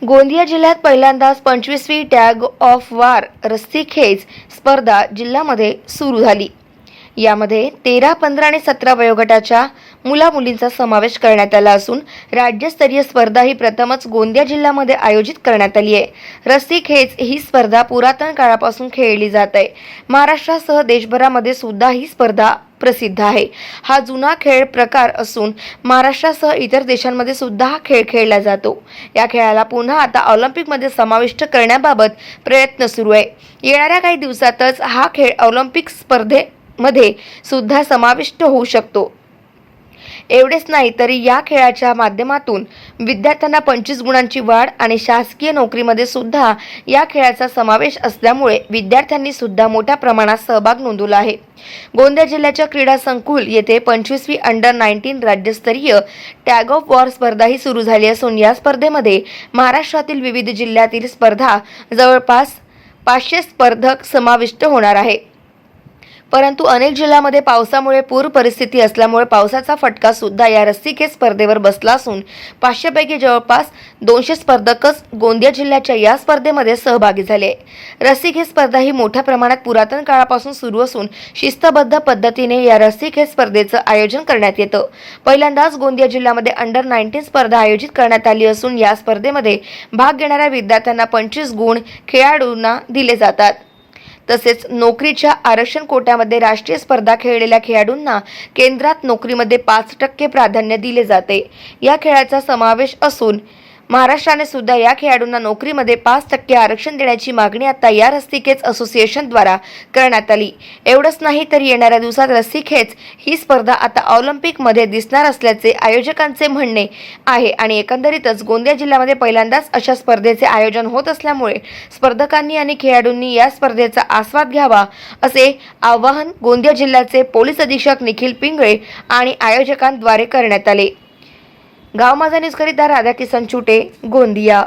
गोंदिया जिल्ह्यात पहिल्यांदाच 25वी tag of war रस्सीखेच स्पर्धा जिल्ह्यामध्ये सुरू झाली। यामध्ये 13, 15 आणि 17 वयोगटाच्या मुला-मुलींचा समावेश करण्यात आला असून राज्यस्तरीय स्पर्धा ही प्रथमच गोंदिया जिल्ह्यामध्ये आयोजित करण्यात आली आहे। रस्सीखेच ही स्पर्धा पुरातन काळापासून खेळली जात आहे। महाराष्ट्रासह देशभरामध्ये सुद्धा ही स्पर्धा प्रसिद्ध आहे। हा जुना खेळ प्रकार असून महाराष्ट्रासह इतर देशांमध्ये सुद्धा हा खेळ खेळला जातो। या खेळाला पुन्हा आता ऑलिम्पिकमध्ये समाविष्ट करण्याबाबत प्रयत्न सुरू आहे। येणाऱ्या काही दिवसातच हा खेळ ऑलिम्पिक स्पर्धेमध्ये सुद्धा समाविष्ट होऊ शकतो। एवढेच नाही तर या खेळाच्या माध्यमातून विद्यार्थ्यांना 25 गुणांची वाढ आणि शासकीय नोकरीमध्ये सुद्धा या खेळाचा समावेश असल्यामुळे विद्यार्थ्यांनी सुद्धा मोठ्या प्रमाणात सहभाग नोंदवला आहे। गोंदिया जिल्ह्याच्या क्रीडा संकुल येथे 25वी अंडर 19 राज्यस्तरीय टॅग ऑफ वॉर स्पर्धा ही सुरू झाली असून या स्पर्धेमध्ये महाराष्ट्रातील विविध जिल्ह्यातील स्पर्धा जवळपास 500 स्पर्धक समाविष्ट होणार आहे। परंतु अनेक जिल्ह्यांमध्ये पावसामुळे पूर परिस्थिती असल्यामुळे पावसाचा फटका सुद्धा या रस्सीखेच स्पर्धेवर बसला असून 500 पैकी जवळपास 200 स्पर्धकच गोंदिया जिल्ह्याच्या या स्पर्धेमध्ये सहभागी झाले। रस्सीखेच स्पर्धा ही मोठ्या प्रमाणात पुरातन काळापासून सुरू असून शिस्तबद्ध पद्धतीने या रस्सीखेच स्पर्धेचं आयोजन करण्यात येतं। पहिल्यांदाच गोंदिया जिल्ह्यामध्ये अंडर 19 स्पर्धा आयोजित करण्यात आली असून या स्पर्धेमध्ये भाग घेणाऱ्या विद्यार्थ्यांना 25 गुण खेळाडूंना दिले जातात। तसेच नोकरीच्या आरक्षण कोट्यामध्ये राष्ट्रीय स्पर्धा खेळलेल्या खेळाडूंना केंद्रात नोकरीमध्ये 5% प्राधान्य दिले जाते। या खेळाचा समावेश असून महाराष्ट्राने सुद्धा या खेळाडूंना नोकरीमध्ये 5% आरक्षण देण्याची मागणी आता या रस्सीखेच असोसिएशनद्वारा करण्यात आली। एवढंच नाही तर येणाऱ्या दिवसात रस्सीखेच ही स्पर्धा आता ऑलिम्पिकमध्ये दिसणार असल्याचे आयोजकांचे म्हणणे आहे आणि एकंदरीतच गोंदिया जिल्ह्यामध्ये पहिल्यांदाच अशा स्पर्धेचे आयोजन होत असल्यामुळे स्पर्धकांनी आणि खेळाडूंनी या स्पर्धेचा आस्वाद घ्यावा असे आवाहन गोंदिया जिल्ह्याचे पोलीस अधीक्षक निखिल पिंगळे आणि आयोजकांद्वारे करण्यात आले। गाव माझा न्यूज करीता राधा किसन छुटे, गोंदिया।